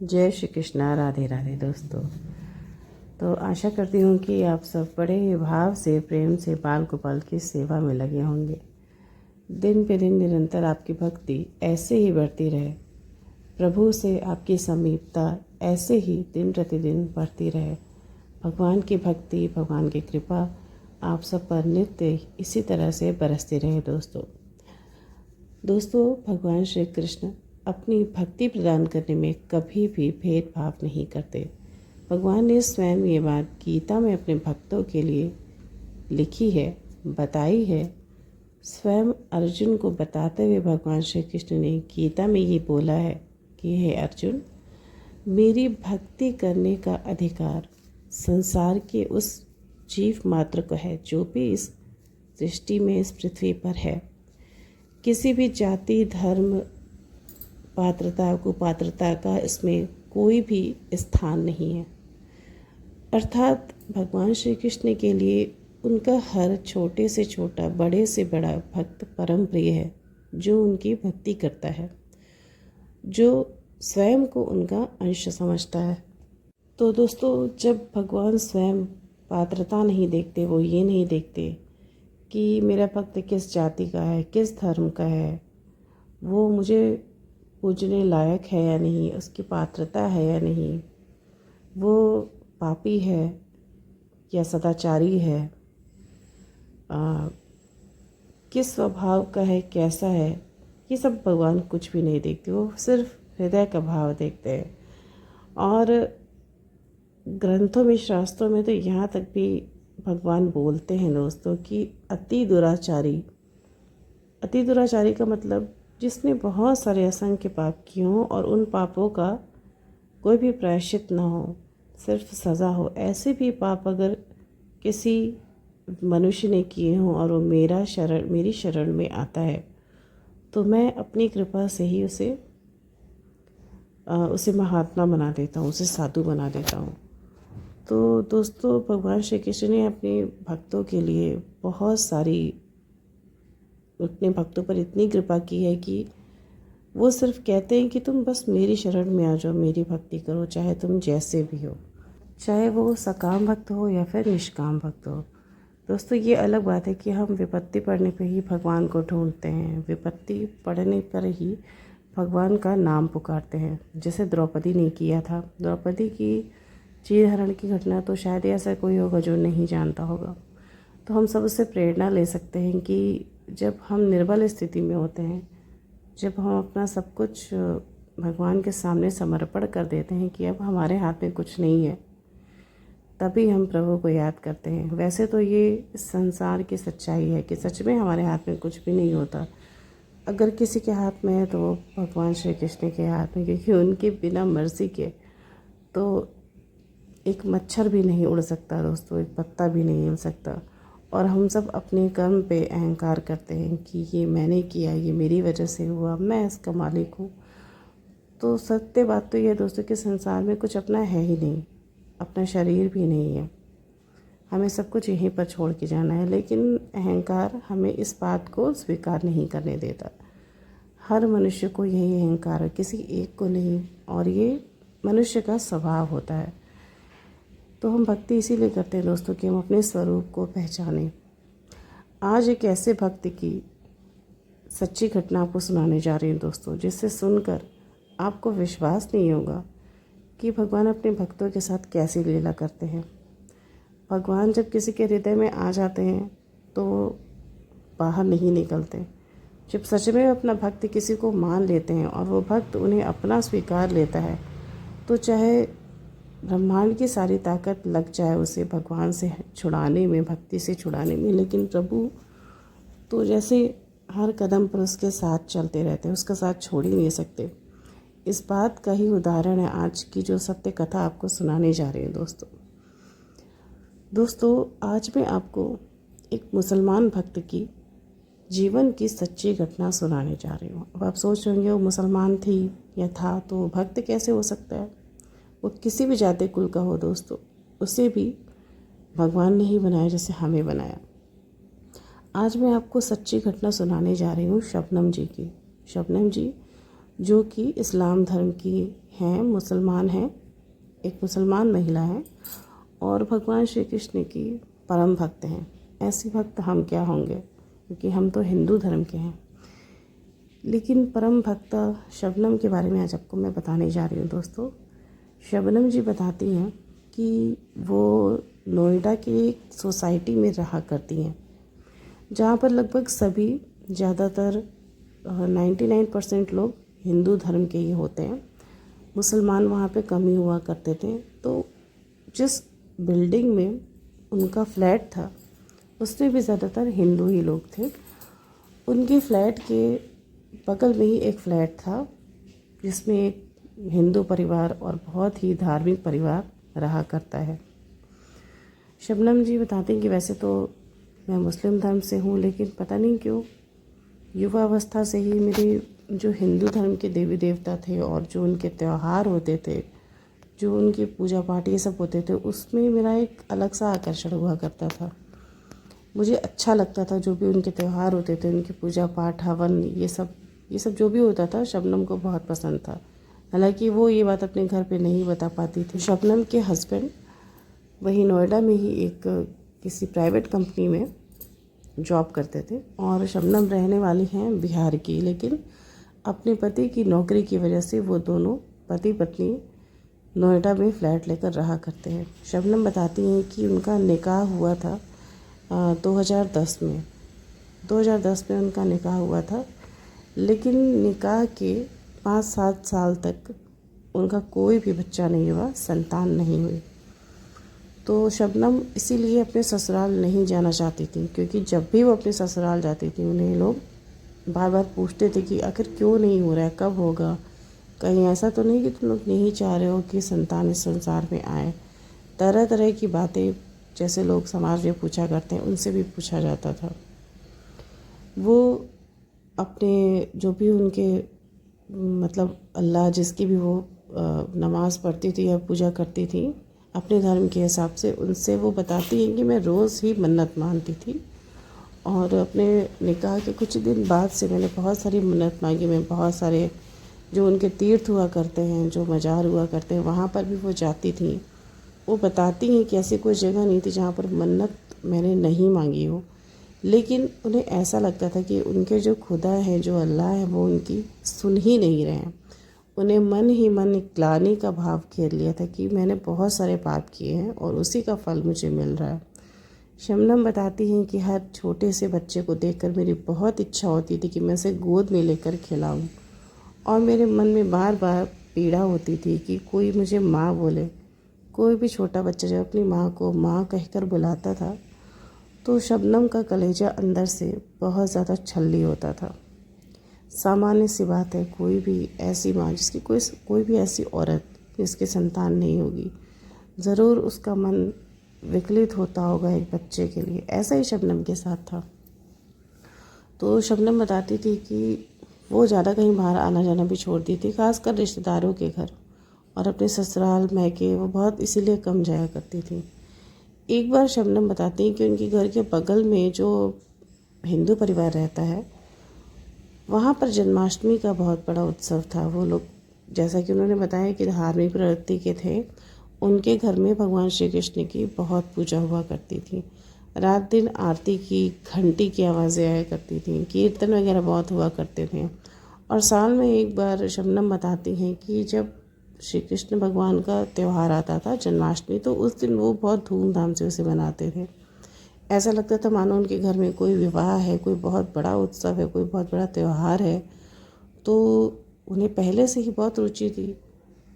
जय श्री कृष्णा। राधे राधे दोस्तों। तो आशा करती हूँ कि आप सब बड़े ही भाव से प्रेम से बाल गोपाल की सेवा में लगे होंगे। दिन पे दिन निरंतर आपकी भक्ति ऐसे ही बढ़ती रहे, प्रभु से आपकी समीपता ऐसे ही दिन प्रतिदिन बढ़ती रहे। भगवान की भक्ति, भगवान की कृपा आप सब पर नित्य इसी तरह से बरसती रहे दोस्तों। भगवान श्री कृष्ण अपनी भक्ति प्रदान करने में कभी भी भेदभाव नहीं करते। भगवान ने स्वयं ये बात गीता में अपने भक्तों के लिए लिखी है, बताई है। स्वयं अर्जुन को बताते हुए भगवान श्री कृष्ण ने गीता में ये बोला है कि हे अर्जुन, मेरी भक्ति करने का अधिकार संसार के उस जीव मात्र को है जो भी इस सृष्टि में, इस पृथ्वी पर है। किसी भी जाति, धर्म, पात्रता, कुपात्रता का इसमें कोई भी स्थान नहीं है। अर्थात भगवान श्री कृष्ण के लिए उनका हर छोटे से छोटा, बड़े से बड़ा भक्त परम प्रिय है, जो उनकी भक्ति करता है, जो स्वयं को उनका अंश समझता है। तो दोस्तों, जब भगवान स्वयं पात्रता नहीं देखते, वो ये नहीं देखते कि मेरा भक्त किस जाति का है, किस धर्म का है, वो मुझे पूजने लायक है या नहीं, उसकी पात्रता है या नहीं, वो पापी है या सदाचारी है, किस स्वभाव का है, कैसा है, ये सब भगवान कुछ भी नहीं देखते। वो सिर्फ हृदय का भाव देखते हैं। और ग्रंथों में, शास्त्रों में तो यहाँ तक भी भगवान बोलते हैं दोस्तों कि अति दुराचारी का मतलब जिसने बहुत सारे असंख्य पाप किए हों और उन पापों का कोई भी प्रायश्चित ना हो, सिर्फ सज़ा हो। ऐसे भी पाप अगर किसी मनुष्य ने किए हों और वो मेरी शरण में आता है, तो मैं अपनी कृपा से ही उसे महात्मा बना देता हूँ, उसे साधु बना देता हूँ। तो दोस्तों, भगवान श्री कृष्ण ने अपने भक्तों के लिए अपने भक्तों पर इतनी कृपा की है कि वो सिर्फ कहते हैं कि तुम बस मेरी शरण में आ जाओ, मेरी भक्ति करो, चाहे तुम जैसे भी हो, चाहे वो सकाम भक्त हो या फिर निष्काम भक्त हो। दोस्तों, ये अलग बात है कि हम विपत्ति पड़ने पर ही भगवान को ढूंढते हैं, विपत्ति पड़ने पर ही भगवान का नाम पुकारते हैं, जैसे द्रौपदी ने किया था। द्रौपदी की चीरहरण की घटना तो शायद ऐसा कोई होगा जो नहीं जानता होगा। तो हम सब उससे प्रेरणा ले सकते हैं कि जब हम निर्बल स्थिति में होते हैं, जब हम अपना सब कुछ भगवान के सामने समर्पण कर देते हैं कि अब हमारे हाथ में कुछ नहीं है, तभी हम प्रभु को याद करते हैं। वैसे तो ये इस संसार की सच्चाई है कि सच में हमारे हाथ में कुछ भी नहीं होता। अगर किसी के हाथ में है तो वो भगवान श्री कृष्ण के हाथ में, क्योंकि उनके बिना मर्जी के तो एक मच्छर भी नहीं उड़ सकता दोस्तों, एक पत्ता भी नहीं हिल सकता। और हम सब अपने कर्म पे अहंकार करते हैं कि ये मैंने किया, ये मेरी वजह से हुआ, मैं इसका मालिक हूँ। तो सत्य बात तो ये दोस्तों कि संसार में कुछ अपना है ही नहीं, अपना शरीर भी नहीं है, हमें सब कुछ यहीं पर छोड़ के जाना है। लेकिन अहंकार हमें इस बात को स्वीकार नहीं करने देता। हर मनुष्य को यही अहंकार है, किसी एक को नहीं, और ये मनुष्य का स्वभाव होता है। तो हम भक्ति इसीलिए करते हैं दोस्तों कि हम अपने स्वरूप को पहचानें। आज एक ऐसे भक्त की सच्ची घटना आपको सुनाने जा रही हूँ दोस्तों, जिससे सुनकर आपको विश्वास नहीं होगा कि भगवान अपने भक्तों के साथ कैसी लीला करते हैं। भगवान जब किसी के हृदय में आ जाते हैं तो बाहर नहीं निकलते। जब सच में अपना भक्त किसी को मान लेते हैं और वो भक्त उन्हें अपना स्वीकार लेता है, तो चाहे ब्रह्मांड की सारी ताकत लग जाए उसे भगवान से छुड़ाने में, भक्ति से छुड़ाने में, लेकिन प्रभु तो जैसे हर कदम पर उसके साथ चलते रहते हैं, उसका साथ छोड़ ही नहीं सकते। इस बात का ही उदाहरण है आज की जो सत्य कथा आपको सुनाने जा रही है दोस्तों। आज मैं आपको एक मुसलमान भक्त की जीवन की सच्ची घटना सुनाने जा रही हूँ। अब आप सोच रहे होंगे वो मुसलमान थी या था तो भक्त कैसे हो सकता है। वो किसी भी जाति कुल का हो दोस्तों, उसे भी भगवान ने ही बनाया जैसे हमें बनाया। आज मैं आपको सच्ची घटना सुनाने जा रही हूँ शबनम जी की। शबनम जी जो कि इस्लाम धर्म की हैं, मुसलमान हैं, एक मुसलमान महिला है और भगवान श्री कृष्ण की परम भक्त हैं। ऐसी भक्त हम क्या होंगे, क्योंकि हम तो हिंदू धर्म के हैं। लेकिन परम भक्त शबनम के बारे में आज आपको मैं बताने जा रही हूँ दोस्तों। शबनम जी बताती हैं कि वो नोएडा की एक सोसाइटी में रहा करती हैं, जहाँ पर लगभग सभी, ज़्यादातर 99% लोग हिंदू धर्म के ही होते हैं। मुसलमान वहाँ पे कम ही हुआ करते थे। तो जिस बिल्डिंग में उनका फ्लैट था उसमें भी ज़्यादातर हिंदू ही लोग थे। उनके फ्लैट के बगल में ही एक फ्लैट था जिसमें एक हिंदू परिवार और बहुत ही धार्मिक परिवार रहा करता है। शबनम जी बताती हैं कि वैसे तो मैं मुस्लिम धर्म से हूँ, लेकिन पता नहीं क्यों युवा अवस्था से ही मेरी जो हिंदू धर्म के देवी देवता थे और जो उनके त्यौहार होते थे, जो उनकी पूजा पाठ ये सब होते थे, उसमें मेरा एक अलग सा आकर्षण हुआ करता था। मुझे अच्छा लगता था जो भी उनके त्यौहार होते थे, उनकी पूजा पाठ, हवन, ये सब जो भी होता था शबनम को बहुत पसंद था। हालांकि वो ये बात अपने घर पे नहीं बता पाती थी। शबनम के हस्बैंड वहीं नोएडा में ही एक किसी प्राइवेट कंपनी में जॉब करते थे और शबनम रहने वाली हैं बिहार की, लेकिन अपने पति की नौकरी की वजह से वो दोनों पति पत्नी नोएडा में फ़्लैट लेकर रहा करते हैं। शबनम बताती हैं कि उनका निकाह हुआ था 2010 में। 2010 में उनका निकाह हुआ था, लेकिन निकाह के 5-7 साल तक उनका कोई भी बच्चा नहीं हुआ, संतान नहीं हुई। तो शबनम इसीलिए अपने ससुराल नहीं जाना चाहती थी, क्योंकि जब भी वो अपने ससुराल जाती थी उन्हें लोग बार बार पूछते थे कि आखिर क्यों नहीं हो रहा है, कब होगा, कहीं ऐसा तो नहीं कि तुम लोग नहीं चाह रहे हो कि संतान इस संसार में आए। तरह तरह की बातें जैसे लोग समाज में पूछा करते हैं उनसे भी पूछा जाता था। वो अपने जो भी उनके मतलब अल्लाह जिसकी भी वो नमाज़ पढ़ती थी या पूजा करती थी अपने धर्म के हिसाब से, उनसे वो बताती हैं कि मैं रोज़ ही मन्नत मानती थी और अपने निकाह के कुछ दिन बाद से मैंने बहुत सारी मन्नत मांगी। मैं बहुत सारे जो उनके तीर्थ हुआ करते हैं, जो मज़ार हुआ करते हैं, वहाँ पर भी वो जाती थी। वो बताती हैं कि ऐसी कोई जगह नहीं थी जहाँ पर मन्नत मैंने नहीं मांगी हो, लेकिन उन्हें ऐसा लगता था कि उनके जो खुदा है, जो अल्लाह है, वो उनकी सुन ही नहीं रहे हैं। उन्हें मन ही मन एक ग्लानि का भाव घेर लिया था कि मैंने बहुत सारे पाप किए हैं और उसी का फल मुझे मिल रहा है। शबनम बताती हैं कि हर छोटे से बच्चे को देखकर मेरी बहुत इच्छा होती थी कि मैं उसे गोद में लेकर खिलाऊं, और मेरे मन में बार बार पीड़ा होती थी कि कोई मुझे माँ बोले। कोई भी छोटा बच्चा जब अपनी माँ को माँ कहकर बुलाता था तो शबनम का कलेजा अंदर से बहुत ज़्यादा छल्ली होता था। सामान्य सी बात है, कोई भी ऐसी माँ जिसकी कोई भी ऐसी औरत जिसकी संतान नहीं होगी, ज़रूर उसका मन विकलित होता होगा एक बच्चे के लिए। ऐसा ही शबनम के साथ था। तो शबनम बताती थी कि वो ज़्यादा कहीं बाहर आना जाना भी छोड़ दी थी, खासकर रिश्तेदारों के घर, और अपने ससुराल मैके वो बहुत इसीलिए कम जाया करती थी। एक बार शबनम बताती हैं कि उनके घर के बगल में जो हिंदू परिवार रहता है वहाँ पर जन्माष्टमी का बहुत बड़ा उत्सव था। वो लोग, जैसा कि उन्होंने बताया कि धार्मिक प्रवृत्ति के थे, उनके घर में भगवान श्री कृष्ण की बहुत पूजा हुआ करती थी। रात दिन आरती की घंटी की आवाज़ें आया करती थी, कीर्तन वगैरह बहुत हुआ करते थे। और साल में एक बार शबनम बताती हैं कि जब श्री कृष्ण भगवान का त्यौहार आता था जन्माष्टमी, तो उस दिन वो बहुत धूमधाम से उसे मनाते थे। ऐसा लगता था मानो उनके घर में कोई विवाह है, कोई बहुत बड़ा उत्सव है, कोई बहुत बड़ा त्यौहार है। तो उन्हें पहले से ही बहुत रुचि थी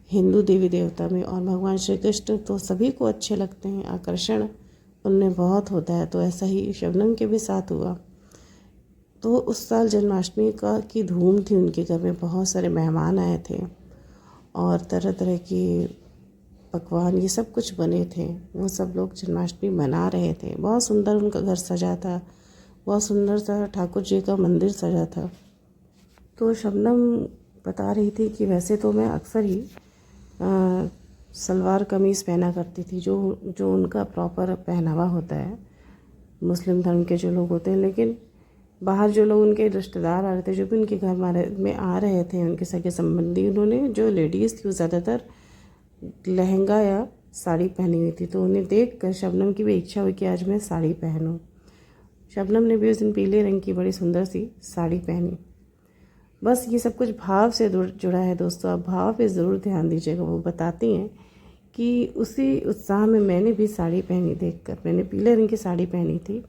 हिंदू देवी देवता में, और भगवान श्री कृष्ण तो सभी को अच्छे लगते हैं, आकर्षण उनमें बहुत होता है। तो ऐसा ही शबनम के भी साथ हुआ। तो उस साल जन्माष्टमी की धूम थी उनके घर में, बहुत सारे मेहमान आए थे और तरह तरह की पकवान ये सब कुछ बने थे। वो सब लोग जन्माष्टमी मना रहे थे। बहुत सुंदर उनका घर सजा था, बहुत सुंदर सा ठाकुर जी का मंदिर सजा था। तो शबनम बता रही थी कि वैसे तो मैं अक्सर ही सलवार कमीज़ पहना करती थी, जो उनका प्रॉपर पहनावा होता है मुस्लिम धर्म के जो लोग होते हैं, लेकिन बाहर जो लोग उनके रिश्तेदार आ रहे थे, जो भी उनके घर में आ रहे थे, उनके सगे संबंधी, उन्होंने जो लेडीज़ थी वो ज़्यादातर लहंगा या साड़ी पहनी हुई थी। तो उन्हें देख कर शबनम की भी इच्छा हुई कि आज मैं साड़ी पहनूं। शबनम ने भी उस दिन पीले रंग की बड़ी सुंदर सी साड़ी पहनी। बस ये सब कुछ भाव से जुड़ा है दोस्तों, आप भाव पे ज़रूर ध्यान दीजिएगा। वो बताती हैं कि उसी उत्साह में मैंने भी साड़ी पहनी देखकर, मैंने पीले रंग की साड़ी पहनी थी।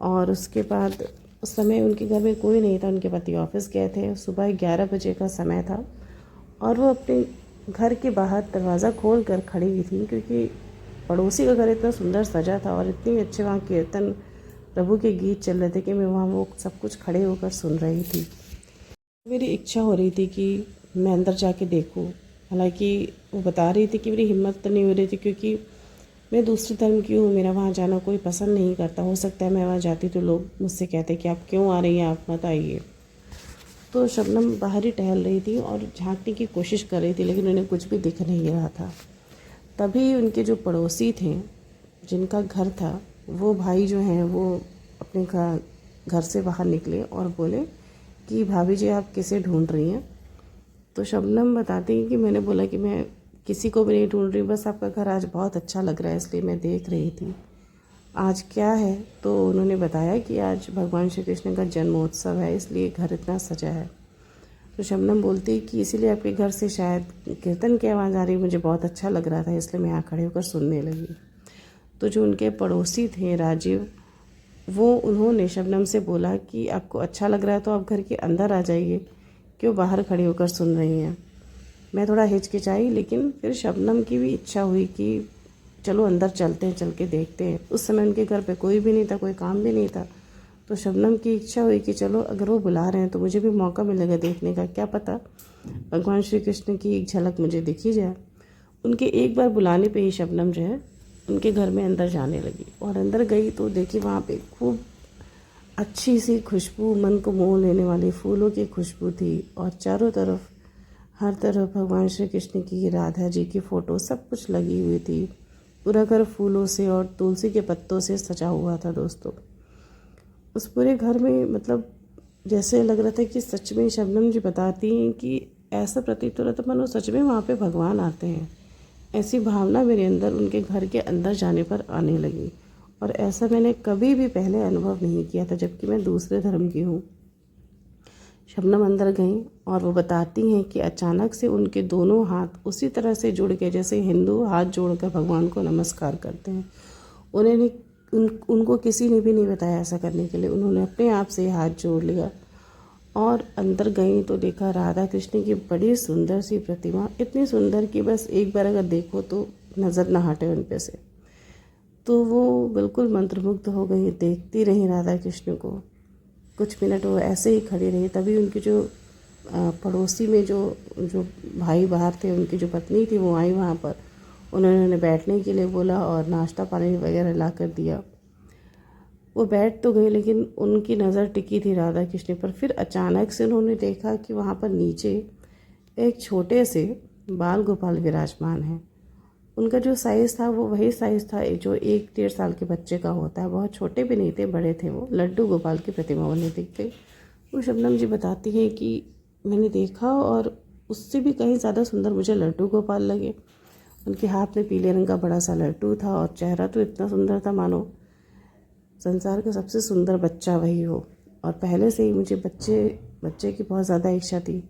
और उसके बाद उस समय उनके घर में कोई नहीं था, उनके पति ऑफिस गए थे। सुबह 11 बजे का समय था और वो अपने घर के बाहर दरवाज़ा खोल कर खड़ी हुई थी, क्योंकि पड़ोसी का घर इतना सुंदर सजा था और इतने अच्छे वहाँ कीर्तन प्रभु के गीत चल रहे थे कि मैं वहाँ वो सब कुछ खड़े होकर सुन रही थी। मेरी इच्छा हो रही थी कि मैं अंदर जाके देखूं। हालांकि वो बता रही थी कि मेरी हिम्मत तो नहीं हो रही थी, क्योंकि मैं दूसरे धर्म की हूँ, मेरा वहाँ जाना कोई पसंद नहीं करता। हो सकता है मैं वहाँ जाती तो लोग मुझसे कहते कि आप क्यों आ रही हैं, आप मत आइए। तो शबनम बाहर ही टहल रही थी और झांकने की कोशिश कर रही थी, लेकिन उन्हें कुछ भी दिख नहीं रहा था। तभी उनके जो पड़ोसी थे, जिनका घर था, वो भाई जो हैं वो अपने घर से बाहर निकले और बोले कि भाभी जी आप किसे ढूंढ रही हैं। तो शबनम बताती हैं कि मैंने बोला कि मैं किसी को भी नहीं ढूंढ रही, बस आपका घर आज बहुत अच्छा लग रहा है इसलिए मैं देख रही थी। आज क्या है? तो उन्होंने बताया कि आज भगवान श्री कृष्ण का जन्मोत्सव है, इसलिए घर इतना सजा है। तो शबनम बोलती है कि इसीलिए आपके घर से शायद कीर्तन की आवाज़ आ रही, मुझे बहुत अच्छा लग रहा था इसलिए मैं यहाँ खड़े होकर सुनने लगी। तो जो उनके पड़ोसी थे राजीव, वो उन्होंने शबनम से बोला कि आपको अच्छा लग रहा है तो आप घर के अंदर आ जाइए, क्यों बाहर खड़े होकर सुन रही हैं। मैं थोड़ा हिचकिचाई, लेकिन फिर शबनम की भी इच्छा हुई कि चलो अंदर चलते हैं, चल के देखते हैं। उस समय उनके घर पे कोई भी नहीं था, कोई काम भी नहीं था। तो शबनम की इच्छा हुई कि चलो अगर वो बुला रहे हैं तो मुझे भी मौका मिलेगा देखने का, क्या पता भगवान श्री कृष्ण की एक झलक मुझे दिखी जाए। उनके एक बार बुलाने पे ही शबनम जो है उनके घर में अंदर जाने लगी और अंदर गई तो देखी वहाँ पे खूब अच्छी सी खुशबू, मन को मोह लेने वाली फूलों की खुशबू थी और चारों तरफ हर तरफ भगवान श्री कृष्ण की, राधा जी की फ़ोटो सब कुछ लगी हुई थी। पूरा घर फूलों से और तुलसी के पत्तों से सजा हुआ था दोस्तों। उस पूरे घर में मतलब जैसे लग रहा था कि सच में, शबनम जी बताती हैं कि ऐसा प्रतीत हो रहा था मानो सच में वहाँ पे भगवान आते हैं। ऐसी भावना मेरे अंदर उनके घर के अंदर जाने पर आने लगी और ऐसा मैंने कभी भी पहले अनुभव नहीं किया था, जबकि मैं दूसरे धर्म की हूँ। शबनम अंदर गईं और वो बताती हैं कि अचानक से उनके दोनों हाथ उसी तरह से जुड़ गए जैसे हिंदू हाथ जोड़कर भगवान को नमस्कार करते हैं। उनको किसी ने भी नहीं बताया ऐसा करने के लिए, उन्होंने अपने आप से हाथ जोड़ लिया और अंदर गई तो देखा राधा कृष्ण की बड़ी सुंदर सी प्रतिमा, इतनी सुंदर कि बस एक बार अगर देखो तो नज़र ना हटे उन पे से। तो वो बिल्कुल मंत्रमुग्ध हो गई, देखती रही राधा कृष्ण को। कुछ मिनट वो ऐसे ही खड़ी रही। तभी उनकी जो पड़ोसी में जो जो भाई बाहर थे, उनकी जो पत्नी थी वो आई वहाँ पर। उन्होंने बैठने के लिए बोला और नाश्ता पानी वगैरह ला कर दिया। वो बैठ तो गई, लेकिन उनकी नज़र टिकी थी राधा कृष्ण पर। फिर अचानक से उन्होंने देखा कि वहाँ पर नीचे एक छोटे से बाल गोपाल विराजमान हैं। उनका जो साइज़ था वो वही साइज़ था जो 1-1.5 साल के बच्चे का होता है। बहुत छोटे भी नहीं थे, बड़े थे। वो लड्डू गोपाल की प्रतिमा बने दिखते। वो शबनम जी बताती हैं कि मैंने देखा और उससे भी कहीं ज़्यादा सुंदर मुझे लड्डू गोपाल लगे। उनके हाथ में पीले रंग का बड़ा सा लड्डू था और चेहरा तो इतना सुंदर था मानो संसार का सबसे सुंदर बच्चा वही हो। और पहले से ही मुझे बच्चे की बहुत ज़्यादा इच्छा थी।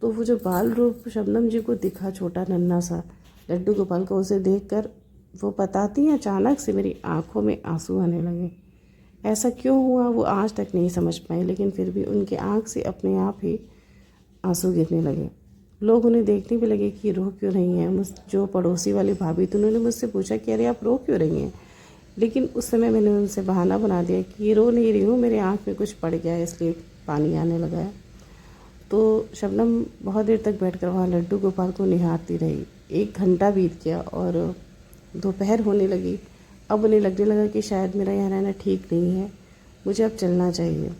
तो वो जो बाल रूप शबनम जी को दिखा, छोटा नन्हा सा लड्डू गोपाल को, उसे देखकर वो बताती हैं अचानक से मेरी आंखों में आंसू आने लगे। ऐसा क्यों हुआ वो आज तक नहीं समझ पाई, लेकिन फिर भी उनकी आंख से अपने आप ही आंसू गिरने लगे। लोग उन्हें देखने भी लगे कि रो क्यों रही हैं। जो पड़ोसी वाली भाभी थी उन्होंने मुझसे पूछा कि अरे आप रो क्यों रही हैं, लेकिन उस समय मैंने उनसे बहाना बना दिया कि ये रो नहीं रही हूँ, मेरे आँख में कुछ पड़ गया है इसलिए पानी आने लगा है। तो शबनम बहुत देर तक बैठकर वहाँ लड्डू गोपाल को निहारती रही। 1 घंटा बीत गया और दोपहर होने लगी। अब उन्हें लगने लगा कि शायद मेरा यहाँ रहना ठीक नहीं है, मुझे अब चलना चाहिए।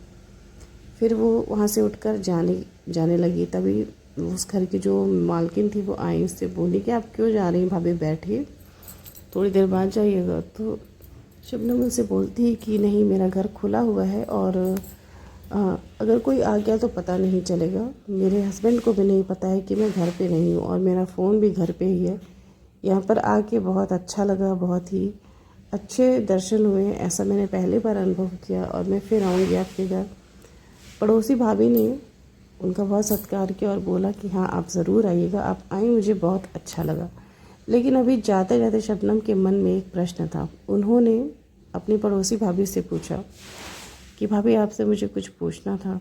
फिर वो वहाँ से उठकर जाने लगी। तभी उस घर की जो मालकिन थी वो आई, उससे बोली कि आप क्यों जा रही हैं भाभी, बैठिए, थोड़ी देर बाद जाइएगा। तो शबनम उनसे बोलती है कि नहीं, मेरा घर खुला हुआ है और अगर कोई आ गया तो पता नहीं चलेगा। मेरे हस्बैंड को भी नहीं पता है कि मैं घर पे नहीं हूँ और मेरा फ़ोन भी घर पे ही है। यहाँ पर आके बहुत अच्छा लगा, बहुत ही अच्छे दर्शन हुए, ऐसा मैंने पहली बार अनुभव किया और मैं फिर आऊँगी आपके घर। पड़ोसी भाभी ने उनका बहुत सत्कार किया और बोला कि हाँ आप ज़रूर आइएगा। आप आए, मुझे बहुत अच्छा लगा। लेकिन अभी जाते जाते शबनम के मन में एक प्रश्न था। उन्होंने अपनी पड़ोसी भाभी से पूछा कि भाभी आपसे मुझे कुछ पूछना था।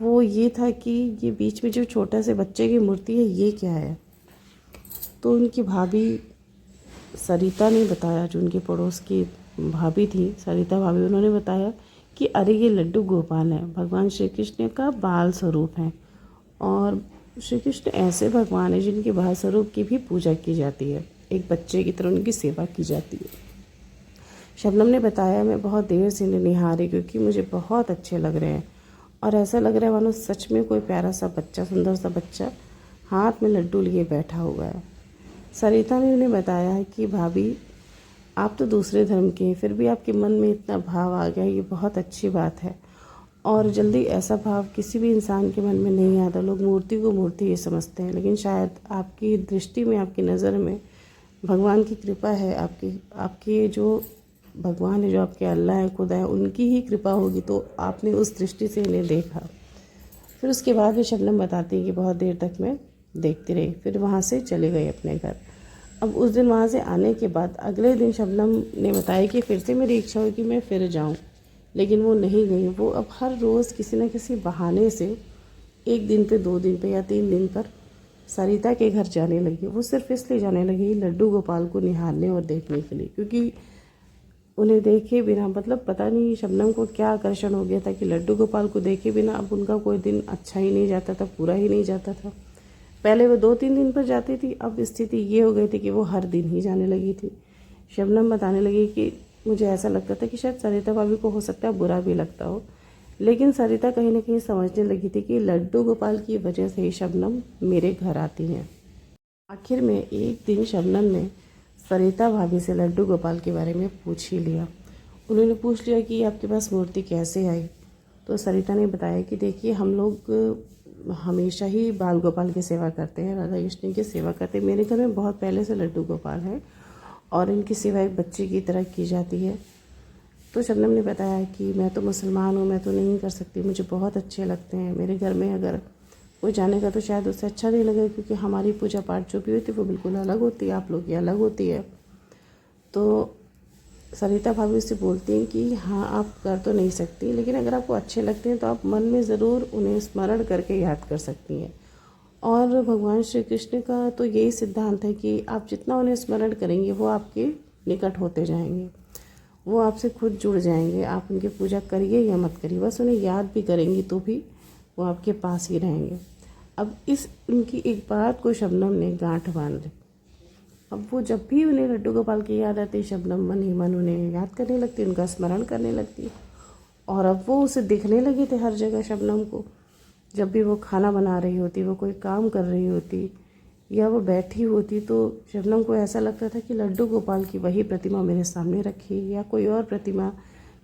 वो ये था कि ये बीच में जो छोटा से बच्चे की मूर्ति है ये क्या है। तो उनकी भाभी सरिता ने बताया, जो उनके पड़ोस की भाभी थी सरिता भाभी, उन्होंने बताया कि अरे ये लड्डू गोपाल है, भगवान श्री कृष्ण का बाल स्वरूप है। और श्री कृष्ण ऐसे भगवान हैं जिनके बाल स्वरूप की भी पूजा की जाती है, एक बच्चे की तरह उनकी सेवा की जाती है। शबनम ने बताया मैं बहुत देर से इन्हें निहारी क्योंकि मुझे बहुत अच्छे लग रहे हैं और ऐसा लग रहा है मानो सच में कोई प्यारा सा बच्चा, सुंदर सा बच्चा हाथ में लड्डू लिए बैठा हुआ है। सरिता ने उन्हें बताया है कि भाभी आप तो दूसरे धर्म के हैं, फिर भी आपके मन में इतना भाव आ गया, ये बहुत अच्छी बात है। और जल्दी ऐसा भाव किसी भी इंसान के मन में नहीं आता। लोग मूर्ति को मूर्ति ये समझते हैं, लेकिन शायद आपकी दृष्टि में, आपकी नज़र में भगवान की कृपा है, आपके जो भगवान है, जो आपके अल्लाह है, खुदा है, उनकी ही कृपा होगी तो आपने उस दृष्टि से इन्हें देखा। फिर उसके बाद भी शबनम बताती है कि बहुत देर तक मैं देखती रही, फिर वहाँ से चले गए अपने घर। अब उस दिन वहाँ से आने के बाद अगले दिन शबनम ने बताया कि फिर से मेरी इच्छा हुई कि मैं फिर जाऊँ, लेकिन वो नहीं गई। वो अब हर रोज़ किसी न किसी बहाने से 1 दिन पे, 2 दिन पे या 3 दिन पर सरिता के घर जाने लगी। वो सिर्फ इसलिए जाने लगी लड्डू गोपाल को निहारने और देखने के लिए, क्योंकि उन्हें देखे बिना, मतलब पता नहीं शबनम को क्या आकर्षण हो गया था कि लड्डू गोपाल को देखे बिना अब उनका कोई दिन अच्छा ही नहीं जाता था, पूरा ही नहीं जाता था। पहले वो 2-3 दिन पर जाती थी, अब स्थिति ये हो गई थी कि वो हर दिन ही जाने लगी थी। शबनम बताने लगी कि मुझे ऐसा लगता था कि शायद सरिता भाभी को हो सकता है बुरा भी लगता हो, लेकिन सरिता कहीं ना कहीं समझने लगी थी कि लड्डू गोपाल की वजह से ही शबनम मेरे घर आती हैं। आखिर में एक दिन शबनम ने सरिता भाभी से लड्डू गोपाल के बारे में पूछ ही लिया। उन्होंने पूछ लिया कि आपके पास मूर्ति कैसे आई। तो सरिता ने बताया कि देखिए हम लोग हमेशा ही बाल गोपाल की सेवा करते हैं, राधा कृष्ण की सेवा करते हैं। मेरे घर में बहुत पहले से लड्डू गोपाल है और इनकी सेवा एक बच्चे की तरह की जाती है। तो शबनम ने बताया कि मैं तो मुसलमान हूँ, मैं तो नहीं कर सकती, मुझे बहुत अच्छे लगते हैं। मेरे घर में अगर कोई जानेगा तो शायद उससे अच्छा नहीं लगेगा, क्योंकि हमारी पूजा पाठ जो भी होती है वो बिल्कुल अलग होती है, आप लोग की अलग होती है। तो सरिता भाभी से बोलती हैं कि हाँ आप कर तो नहीं सकती, लेकिन अगर आपको अच्छे लगते हैं तो आप मन में ज़रूर उन्हें स्मरण करके याद कर सकती हैं। और भगवान श्री कृष्ण का तो यही सिद्धांत है कि आप जितना उन्हें स्मरण करेंगे वो आपके निकट होते जाएंगे, वो आपसे खुद जुड़ जाएंगे। आप उनकी पूजा करिए या मत करिए, बस उन्हें याद भी करेंगी तो भी वो आपके पास ही रहेंगे। अब इस उनकी एक बात को शबनम ने गांठ बांध ली। अब वो जब भी उन्हें लड्डू गोपाल की याद आती, शबनम मन ही मन उन्हें याद करने लगती, उनका स्मरण करने लगती। और अब वो उसे दिखने लगे थे हर जगह शबनम को। जब भी वो खाना बना रही होती, वो कोई काम कर रही होती या वो बैठी होती, तो शबनम को ऐसा लगता था कि लड्डू गोपाल की वही प्रतिमा मेरे सामने रखी, या कोई और प्रतिमा,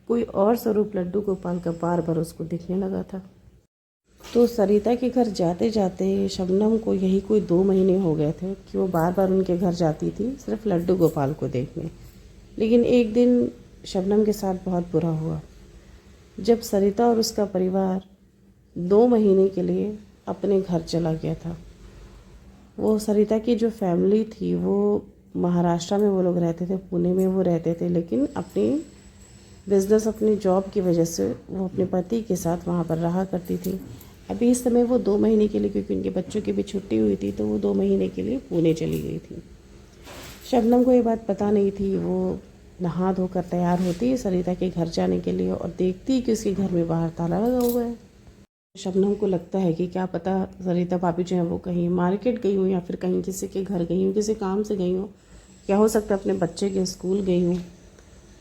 कोई और स्वरूप लड्डू गोपाल का बार बार उसको दिखने लगा था। तो सरिता के घर जाते जाते शबनम को यही कोई 2 महीने हो गए थे कि वो बार बार उनके घर जाती थी सिर्फ लड्डू गोपाल को देखने। लेकिन एक दिन शबनम के साथ बहुत बुरा हुआ, जब सरिता और उसका परिवार 2 महीने के लिए अपने घर चला गया था। वो सरिता की जो फैमिली थी वो महाराष्ट्र में वो लोग रहते थे, पुणे में वो रहते थे, लेकिन अपनी बिज़नेस, अपनी जॉब की वजह से वो अपने पति के साथ वहाँ पर रहा करती थी। अभी इस समय वो 2 महीने के लिए, क्योंकि उनके बच्चों की भी छुट्टी हुई थी, तो वो 2 महीने के लिए पुणे चली गई थी। शबनम को ये बात पता नहीं थी। वो नहा धोकर तैयार होती सरिता के घर जाने के लिए और देखती कि उसके घर में बाहर ताला लगा हुआ है। शबनम को लगता है कि क्या पता सरिता भाभी जो है वो कहीं मार्केट गई हूँ या फिर कहीं किसी के घर गई हूँ, किसी काम से गई हूँ, क्या हो सकता है अपने बच्चे के स्कूल गई हूँ।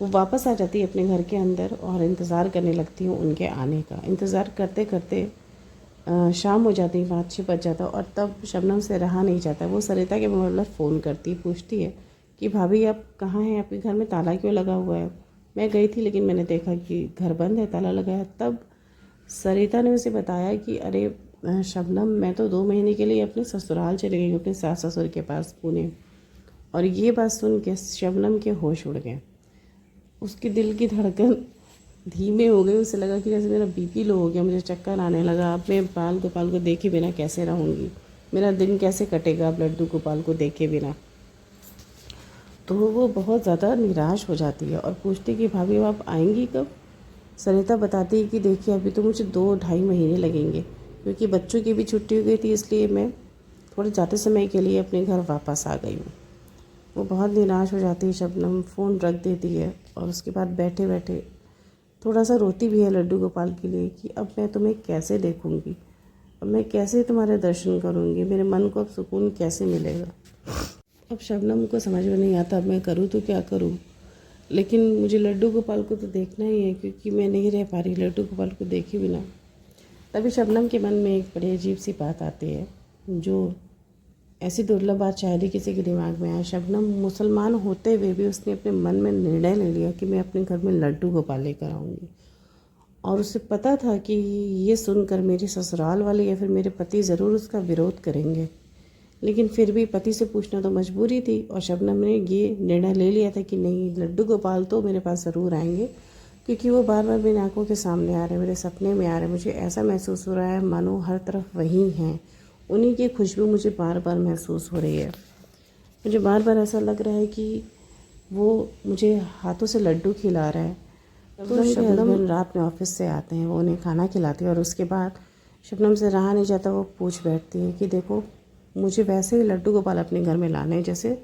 वो वापस आ जाती है अपने घर के अंदर और इंतज़ार करने लगती हूँ उनके आने का। इंतज़ार करते करते शाम हो जाती, 5-6 बज जाता, और तब शबनम से रहा नहीं जाता। वो सरिता के मोबाइल पर फ़ोन करती, पूछती है कि भाभी आप कहाँ हैं, आपके घर में ताला क्यों लगा हुआ है। मैं गई थी लेकिन मैंने देखा कि घर बंद है, ताला लगा है। तब सरिता ने उसे बताया कि अरे शबनम, मैं तो 2 महीने के लिए अपने ससुराल चली गई हूँ, अपने सास ससुर के पास पुणे। और ये बात सुन के शबनम के होश उड़ गए। उसके दिल की धड़कन धीमे हो गई। उसे लगा कि जैसे मेरा बीपी लो हो गया, मुझे चक्कर आने लगा। अब मैं बाल गोपाल को देखे बिना कैसे रहूँगी, मेरा दिन कैसे कटेगा अब लड्डू गोपाल को देखे बिना। तो वो बहुत ज़्यादा निराश हो जाती है और पूछती कि भाभी आप आएंगी कब। सरिता बताती है कि देखिए अभी तो मुझे 2-2.5 महीने लगेंगे, क्योंकि बच्चों की भी छुट्टी हो गई थी, इसलिए मैं थोड़े ज़्यादा समय के लिए अपने घर वापस आ गई हूँ। वो बहुत निराश हो जाती है शबनम, फ़ोन रख देती है और उसके बाद बैठे बैठे थोड़ा सा रोती भी है लड्डू गोपाल के लिए कि अब मैं तुम्हें कैसे देखूँगी, अब मैं कैसे तुम्हारे दर्शन करूँगी, मेरे मन को अब सुकून कैसे मिलेगा। अब शबनम को समझ में नहीं आता अब मैं करूँ तो क्या करूँ, लेकिन मुझे लड्डू गोपाल को तो देखना ही है, क्योंकि मैं नहीं रह पा रही लड्डू गोपाल को देखे बिना। तभी शबनम के मन में एक बड़ी अजीब सी बात आती है, जो ऐसी दुर्लभ बात शायद ही किसी के दिमाग में आए। शबनम मुसलमान होते हुए भी उसने अपने मन में निर्णय ले लिया कि मैं अपने घर में लड्डू गोपाल लेकर आऊँगी। और उसे पता था कि ये सुनकर मेरे ससुराल वाले या फिर मेरे पति ज़रूर उसका विरोध करेंगे, लेकिन फिर भी पति से पूछना तो मजबूरी थी। और शबनम ने ये निर्णय ले लिया था कि नहीं, लड्डू गोपाल तो मेरे पास ज़रूर आएंगे, क्योंकि वो बार बार मेरी आंखों के सामने आ रहे हैं, मेरे सपने में आ रहे हैं। मुझे ऐसा महसूस हो रहा है मानो हर तरफ वही हैं, उन्हीं की खुशबू मुझे बार बार महसूस हो रही है। मुझे बार बार ऐसा लग रहा है कि वो मुझे हाथों से लड्डू खिला रहा है। तो शबनम रात में ऑफिस से आते हैं, वो उन्हें खाना खिलाती है और उसके बाद शबनम से रहा नहीं जाता, वो पूछ बैठती है कि देखो मुझे वैसे ही लड्डू गोपाल अपने घर में लाने हैं, जैसे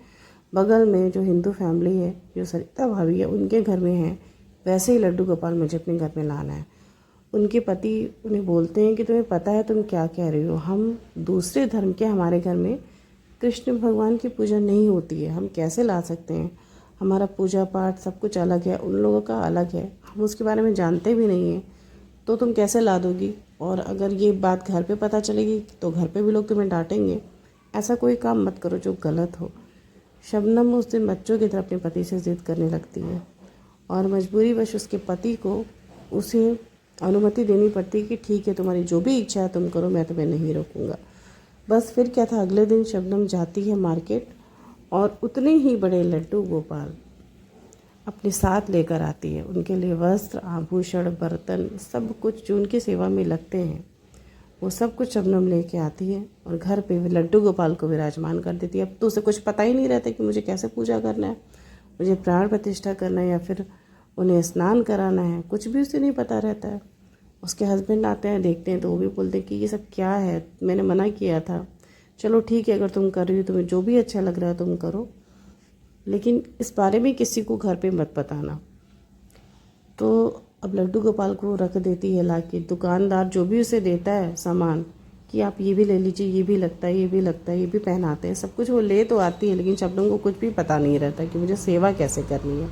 बगल में जो हिंदू फैमिली है, जो सरिता भाभी है, उनके घर में है, वैसे ही लड्डू गोपाल मुझे अपने घर में लाना है। उनके पति उन्हें बोलते हैं कि तुम्हें पता है तुम क्या कह रही हो, हम दूसरे धर्म के, हमारे घर में कृष्ण भगवान की पूजा नहीं होती है, हम कैसे ला सकते हैं, हमारा पूजा पाठ सब कुछ अलग है, उन लोगों का अलग है, हम उसके बारे में जानते भी नहीं हैं, तो तुम कैसे ला दोगी। और अगर ये बात घर पे पता चलेगी तो घर पे भी लोग तुम्हें डांटेंगे, ऐसा कोई काम मत करो जो गलत हो। शबनम उस दिन बच्चों की तरह अपने पति से ज़िद करने लगती है और मजबूरीवश उसके पति को उसे अनुमति देनी पड़ती है कि ठीक है, तुम्हारी जो भी इच्छा है तुम करो, मैं तुम्हें नहीं रोकूंगा। बस फिर क्या था, अगले दिन शबनम जाती है मार्केट और उतने ही बड़े लड्डू गोपाल अपने साथ लेकर आती है। उनके लिए वस्त्र, आभूषण, बर्तन, सब कुछ जो उनकी सेवा में लगते हैं, वो सब कुछ शबनम लेके आती है और घर पे लड्डू गोपाल को विराजमान कर देती है। अब तो उसे कुछ पता ही नहीं रहता कि मुझे कैसे पूजा करना है, मुझे प्राण प्रतिष्ठा करना है या फिर उन्हें स्नान कराना है, कुछ भी उसे नहीं पता रहता है। उसके हस्बैंड आते हैं, देखते हैं तो वो भी बोलते हैं कि ये सब क्या है, मैंने मना किया था, चलो ठीक है अगर तुम कर रही हो, तुम्हें जो भी अच्छा लग रहा है तुम करो, लेकिन इस बारे में किसी को घर पे मत बताना। तो अब लड्डू गोपाल को रख देती है लाके। दुकानदार जो भी उसे देता है सामान कि आप ये भी ले लीजिए, ये भी लगता है, ये भी लगता है, ये भी पहनाते हैं, सब कुछ वो ले तो आती है, लेकिन शबनम को कुछ भी पता नहीं रहता कि मुझे सेवा कैसे करनी है।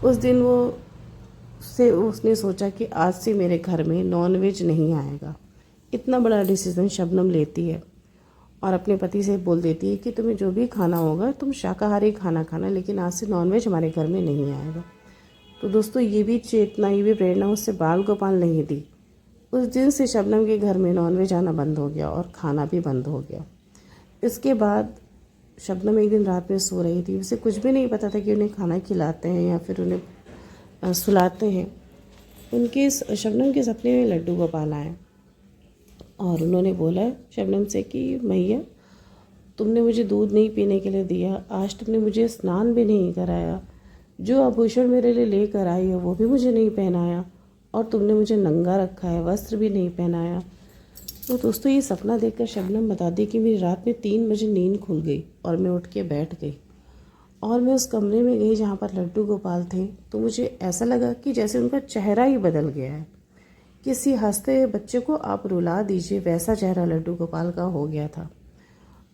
उस दिन उसने सोचा कि आज से मेरे घर में नॉनवेज नहीं आएगा। इतना बड़ा डिसीज़न शबनम लेती है और अपने पति से बोल देती है कि तुम्हें जो भी खाना होगा तुम शाकाहारी खाना खाना, लेकिन आज से नॉनवेज हमारे घर में नहीं आएगा। तो दोस्तों ये भी चेतना, ये भी प्रेरणा उससे बाल गोपाल नहीं दी। उस दिन से शबनम के घर में नॉनवेज आना बंद हो गया और खाना भी बंद हो गया। इसके बाद शबनम एक दिन रात में सो रही थी, उसे कुछ भी नहीं पता था कि उन्हें खाना खिलाते हैं या फिर उन्हें सुलाते हैं। शबनम के सपने में लड्डू गोपाल आए और उन्होंने बोला शबनम से कि मैया, तुमने मुझे दूध नहीं पीने के लिए दिया, आज तुमने मुझे स्नान भी नहीं कराया, जो आभूषण मेरे लिए लेकर आई है वो भी मुझे नहीं पहनाया, और तुमने मुझे नंगा रखा है, वस्त्र भी नहीं पहनाया। तो दोस्तों ये सपना देखकर शबनम बताती कि मेरी रात में 3 बजे नींद खुल गई और मैं उठ के बैठ गई और मैं उस कमरे में गई जहाँ पर लड्डू गोपाल थे। तो मुझे ऐसा लगा कि जैसे उनका चेहरा ही बदल गया है, किसी हंसते हुए बच्चे को आप रुला दीजिए वैसा चेहरा लड्डू गोपाल का हो गया था।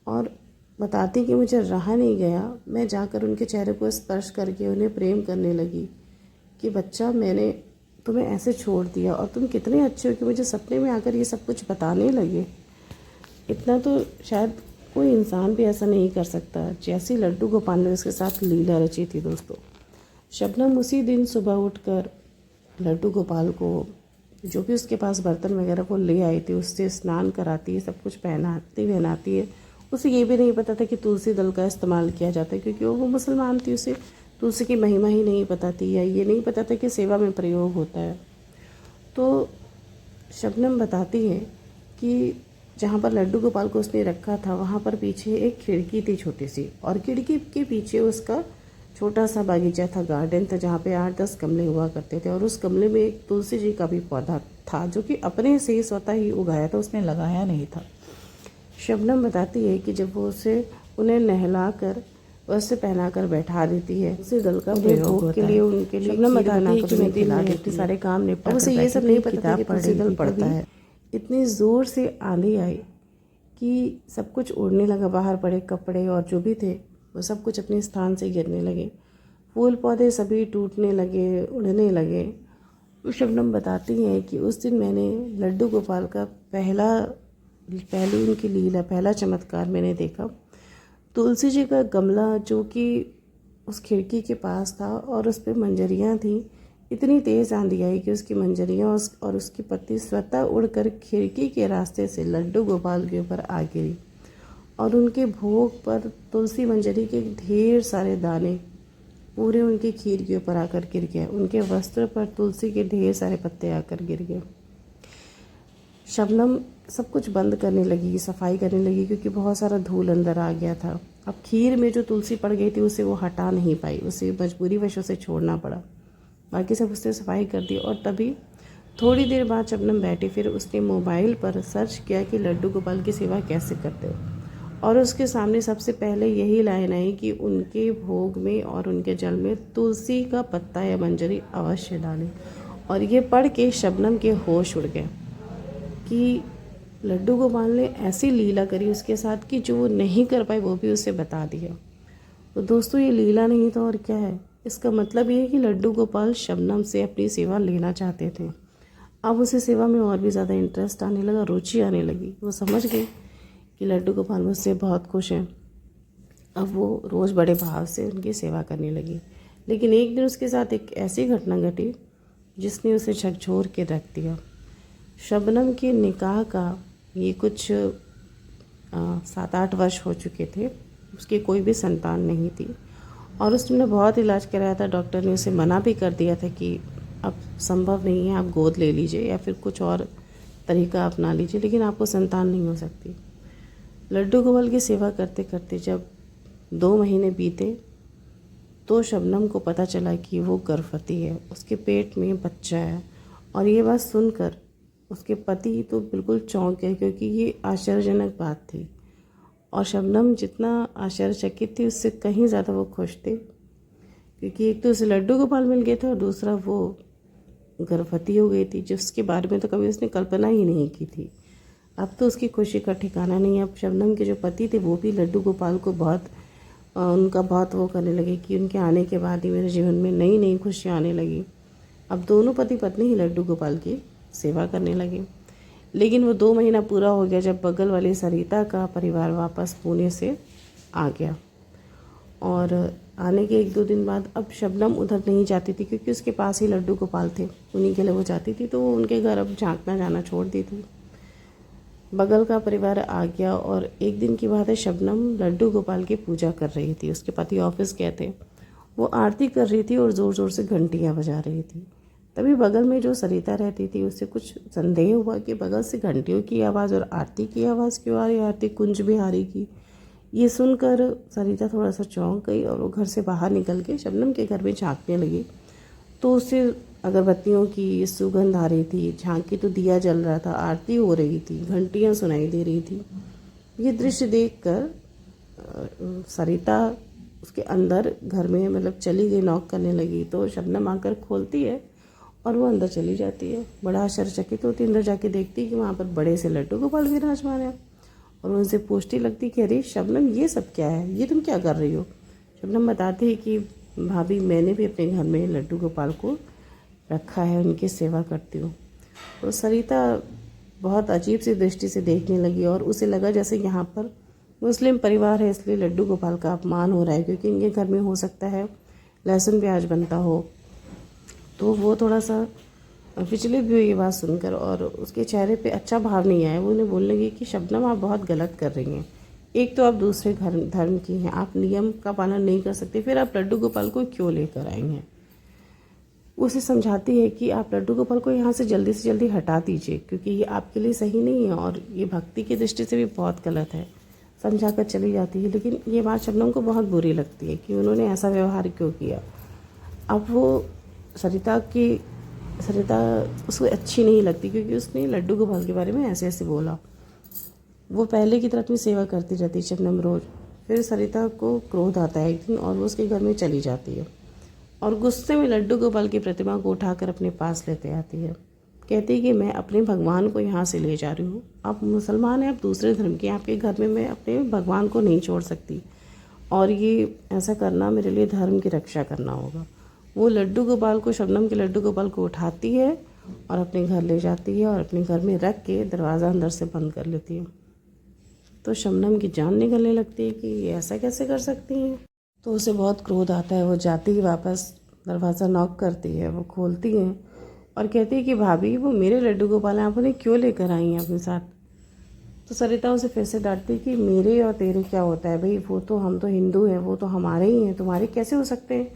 और बताती कि मुझे रहा नहीं गया, मैं जाकर उनके चेहरे को स्पर्श करके उन्हें प्रेम करने लगी कि बच्चा, मैंने तुम्हें ऐसे छोड़ दिया और तुम कितने अच्छे हो कि मुझे सपने में आकर ये सब कुछ बताने लगे। इतना तो शायद कोई इंसान भी ऐसा नहीं कर सकता जैसी लड्डू गोपाल ने उसके साथ लीला रची थी। दोस्तों शबनम उसी दिन सुबह उठकर लड्डू गोपाल को जो भी उसके पास बर्तन वगैरह वो ले आई थी, उससे स्नान कराती है, सब कुछ पहनाती है। उसे ये भी नहीं पता था कि तुलसी दल का इस्तेमाल किया जाता है, क्योंकि वो मुसलमान थी, उसे तुलसी की महिमा ही नहीं पता थी, या ये नहीं पता था कि सेवा में प्रयोग होता है। तो शबनम बताती है कि जहाँ पर लड्डू गोपाल को उसने रखा था वहाँ पर पीछे एक खिड़की थी छोटी सी, और खिड़की के पीछे उसका छोटा सा बागीचा था, गार्डन था, जहाँ पे 8-10 गमले हुआ करते थे, और उस गमले में एक तुलसी जी का भी पौधा था जो कि अपने से ही स्वतः ही उगाया था, उसने लगाया नहीं था। शबनम बताती है कि जब वो उन्हें नहला कर वस्त्र पहनाकर बैठा देती है, उसी दल का प्रयोग के लिए उनके लिए शबनम बताती है कि मैं दिन में इतने सारे काम निपटा, उसे ये सब नहीं पता था कि तुलसी दल पड़ता है। इतनी ज़ोर से आंधी आई कि सब कुछ उड़ने लगा, बाहर पड़े कपड़े और जो भी थे वो सब कुछ अपने स्थान से गिरने लगे, फूल पौधे सभी टूटने लगे, उड़ने लगे। तो शबनम बताती हैं कि उस दिन मैंने लड्डू गोपाल का पहली उनकी लीला, पहला चमत्कार मैंने देखा। तुलसी जी का गमला जो कि उस खिड़की के पास था और उस पर मंजरियाँ थीं, इतनी तेज़ आंधी आई कि उसकी मंजरियाँ और उसकी पत्ती स्वतः उड़कर खिड़की के रास्ते से लड्डू गोपाल के ऊपर आ गिरी, और उनके भोग पर तुलसी मंजरी के ढेर सारे दाने पूरे उनकी खीर के ऊपर आकर गिर गए। उनके वस्त्र पर तुलसी के ढेर सारे पत्ते आकर गिर गए। शबनम सब कुछ बंद करने लगी, सफाई करने लगी, क्योंकि बहुत सारा धूल अंदर आ गया था। अब खीर में जो तुलसी पड़ गई थी उसे वो हटा नहीं पाई, उसे मजबूरीवश उसे छोड़ना पड़ा। बाकी सब उसने सफाई कर दी, और तभी थोड़ी देर बाद शबनम बैठी, फिर उसने मोबाइल पर सर्च किया कि लड्डू गोपाल की सेवा कैसे करते हो, और उसके सामने सबसे पहले यही लाइन आई कि उनके भोग में और उनके जल में तुलसी का पत्ता या मंजरी अवश्य डालें। और ये पढ़ के शबनम के होश उड़ गए कि लड्डू गोपाल ने ऐसी लीला करी उसके साथ कि जो वो नहीं कर पाए वो भी उसे बता दिया। तो दोस्तों, ये लीला नहीं तो और क्या है। इसका मतलब ये है कि लड्डू गोपाल शबनम से अपनी सेवा लेना चाहते थे। अब उसे सेवा में और भी ज़्यादा इंटरेस्ट आने लगा, रुचि आने लगी। वो समझ गई कि लड्डू गोपाल मुझसे बहुत खुश हैं। अब वो रोज़ बड़े भाव से उनकी सेवा करने लगी। लेकिन एक दिन उसके साथ एक ऐसी घटना घटी जिसने उसे झकझोर के रख दिया। शबनम के निकाह का ये कुछ 7-8 वर्ष हो चुके थे, उसकी कोई भी संतान नहीं थी, और उसने बहुत इलाज कराया था। डॉक्टर ने उसे मना भी कर दिया था कि अब संभव नहीं है, आप गोद ले लीजिए या फिर कुछ और तरीका अपना लीजिए, लेकिन आपको संतान नहीं हो सकती। लड्डू गोपाल की सेवा करते करते जब 2 महीने बीते तो शबनम को पता चला कि वो गर्भवती है, उसके पेट में बच्चा है। और ये बात सुनकर उसके पति तो बिल्कुल चौंक गए, क्योंकि ये आश्चर्यजनक बात थी। और शबनम जितना आश्चर्यचकित थी उससे कहीं ज़्यादा वो खुश थे, क्योंकि एक तो उसे लड्डू गोपाल मिल गए थे और दूसरा वो गर्भवती हो गई थी, जिसके बारे में तो कभी उसने कल्पना ही नहीं की थी। अब तो उसकी खुशी का ठिकाना नहीं है। अब शबनम के जो पति थे वो भी लड्डू गोपाल को उनका बहुत वो करने लगे कि उनके आने के बाद ही मेरे जीवन में नई नई खुशियाँ आने लगी। अब दोनों पति पत्नी ही लड्डू गोपाल की सेवा करने लगे। लेकिन वो 2 महीना पूरा हो गया जब बगल वाली सरिता का परिवार वापस पुणे से आ गया, और आने के 1-2 दिन बाद अब शबनम उधर नहीं जाती थी, क्योंकि उसके पास ही लड्डू गोपाल थे, उन्हीं के लिए वो जाती थी, तो वो उनके घर अब झांकना जाना छोड़ दी थी। बगल का परिवार आ गया, और एक दिन की बात है, शबनम लड्डू गोपाल की पूजा कर रही थी। उसके पति ऑफिस गए थे, वो आरती कर रही थी और ज़ोर ज़ोर से घंटियाँ बजा रही थी। तभी बगल में जो सरिता रहती थी उससे कुछ संदेह हुआ कि बगल से घंटियों की आवाज़ और आरती की आवाज़ क्यों आ रही है, आरती कुंज बिहारी की। ये सुनकर सरिता थोड़ा सा चौंक गई और वो घर से बाहर निकल के शबनम के घर में झांकने लगी। तो उससे अगरबत्तियों की सुगंध आ रही थी, झांकी तो दिया जल रहा था, आरती हो रही थी, घंटियाँ सुनाई दे रही थी। ये दृश्य देखकर सरिता उसके अंदर घर में मतलब चली गई, नॉक करने लगी। तो शबनम आकर खोलती है और वो अंदर चली जाती है। बड़ा आश्चर्यचकित होती, अंदर जाके देखती कि वहाँ पर बड़े से लड्डू गोपाल विराजमान है, और उनसे पूछती लगती कि अरे शबनम, ये सब क्या है, ये तुम क्या कर रही हो। शबनम बताती है कि भाभी, मैंने भी अपने घर में लड्डू गोपाल को रखा है, उनकी सेवा करती हूँ। तो सरिता बहुत अजीब सी दृष्टि से देखने लगी, और उसे लगा जैसे यहाँ पर मुस्लिम परिवार है इसलिए लड्डू गोपाल का अपमान हो रहा है, क्योंकि इनके घर में हो सकता है लहसुन प्याज बनता हो। तो वो थोड़ा सा विचलित भी हुई ये बात सुनकर और उसके चेहरे पे अच्छा भाव नहीं आया। वो उन्हें बोलने लगी कि शबनम आप बहुत गलत कर रही हैं। एक तो आप दूसरे धर्म की हैं, आप नियम का पालन नहीं कर सकती, फिर आप लड्डू गोपाल को क्यों लेकर आई हैं। उसे समझाती है कि आप लड्डू गोपाल को यहाँ से जल्दी हटा दीजिए, क्योंकि ये आपके लिए सही नहीं है और ये भक्ति की दृष्टि से भी बहुत गलत है। समझा कर चली जाती है, लेकिन ये बात शबनम को बहुत बुरी लगती है कि उन्होंने ऐसा व्यवहार क्यों किया। अब वो सरिता उसको अच्छी नहीं लगती, क्योंकि उसने लड्डू गोपाल के बारे में ऐसे ऐसे बोला। वो पहले की तरह अपनी सेवा करती रहती शबनम रोज़। फिर सरिता को क्रोध आता है एक दिन और वो उसके घर में चली जाती है और गुस्से में लड्डू गोपाल की प्रतिमा को उठाकर अपने पास लेते आती है। कहती है कि मैं अपने भगवान को यहाँ से ले जा रही हूँ, आप मुसलमान हैं, आप दूसरे धर्म के, आपके घर में मैं अपने भगवान को नहीं छोड़ सकती और ये ऐसा करना मेरे लिए धर्म की रक्षा करना होगा। वो लड्डू गोपाल को, शबनम के लड्डू गोपाल को उठाती है और अपने घर ले जाती है और अपने घर में रख के दरवाज़ा अंदर से बंद कर लेती है। तो शबनम की जान निकलने लगती है कि ये ऐसा कैसे कर सकती हैं। तो उसे बहुत क्रोध आता है। वो जाती ही वापस दरवाज़ा नॉक करती है, वो खोलती है और कहती है कि भाभी वो मेरे लड्डू गोपाल हैं, आप उन्हें क्यों लेकर आई हैं अपने साथ। तो सरिता उसे फिर से डांटती है कि मेरे और तेरे क्या होता है भाई, वो तो हम तो हिंदू हैं, वो तो हमारे ही हैं, तुम्हारे कैसे हो सकते हैं।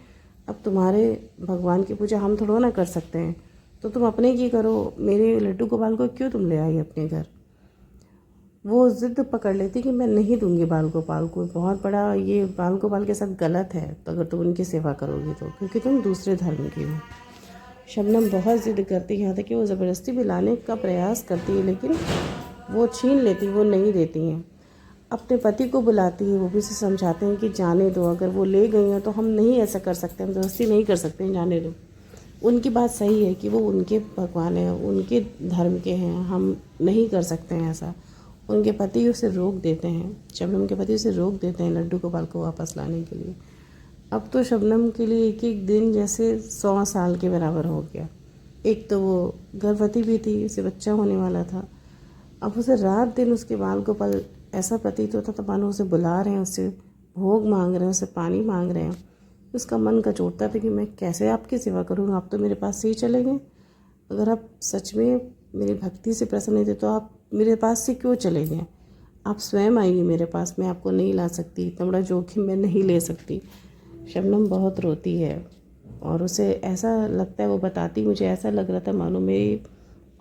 अब तुम्हारे भगवान की पूजा हम थोड़ा ना कर सकते हैं, तो तुम अपने की करो, मेरे लड्डू गोपाल को क्यों तुम ले आई अपने घर। वो ज़िद पकड़ लेती कि मैं नहीं दूंगी बाल गोपाल को, बहुत बड़ा ये बाल गोपाल के साथ गलत है तो अगर तुम उनकी सेवा करोगी तो, क्योंकि तुम दूसरे धर्म की हो। शबनम बहुत ज़िद करती है, यहाँ तक कि वो ज़बरदस्ती भी लाने का प्रयास करती है, लेकिन वो छीन लेती, वो नहीं देती हैं। अपने पति को बुलाती है, वो भी उसे समझाते हैं कि जाने दो, अगर वो ले गई हैं तो हम नहीं ऐसा कर सकते, हम ज़बरदस्ती नहीं कर सकते हैं, जाने दो। उनकी बात सही है कि वो उनके भगवान हैं, उनके धर्म के हैं, हम नहीं कर सकते हैं ऐसा। उनके पति उसे रोक देते हैं, शबनम के पति उसे रोक देते हैं लड्डू गोपाल को वापस लाने के लिए। अब तो शबनम के लिए एक एक दिन जैसे 100 साल के बराबर हो गया। एक तो वो गर्भवती भी थी, उसे बच्चा होने वाला था। अब उसे रात दिन उसके बाल गोपाल ऐसा प्रतीत होता था मानो उसे बुला रहे हैं, उससे भोग मांग रहे हैं, उससे पानी मांग रहे हैं। उसका मन कचोटता था कि मैं कैसे आपकी सेवा करूँ, आप तो मेरे पास से ही चले गए। अगर आप सच में मेरी भक्ति से प्रसन्न थे तो आप मेरे पास से क्यों चले गए। आप स्वयं आइए मेरे पास, मैं आपको नहीं ला सकती, इतना बड़ा जोखिम मैं नहीं ले सकती। शबनम बहुत रोती है और उसे ऐसा लगता है, वो बताती, मुझे ऐसा लग रहा था मानो मेरी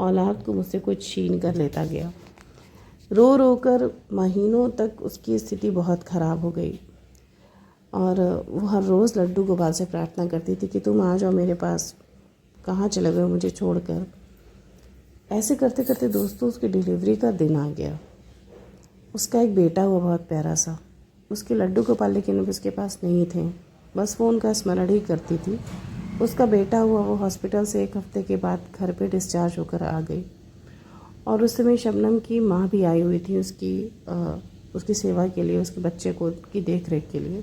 औलाद को मुझसे कुछ छीन कर लेता गया। रो रो कर महीनों तक उसकी स्थिति बहुत ख़राब हो गई और वो हर रोज़ लड्डू गोपाल से प्रार्थना करती थी कि तुम आ जाओ मेरे पास, कहाँ चले गए मुझे छोड़कर। ऐसे करते करते दोस्तों उसकी डिलीवरी का दिन आ गया। उसका एक बेटा हुआ बहुत प्यारा सा। उसके लड्डू गोपाल लेकिन अब उसके पास नहीं थे, बस वो उनका स्मरण ही करती थी। उसका बेटा हुआ, वो हॉस्पिटल से 1 हफ्ते के बाद घर पे डिस्चार्ज होकर आ गई और उस समय शबनम की माँ भी आई हुई थी उसकी सेवा के लिए, उसके बच्चे को की देख रेख के लिए।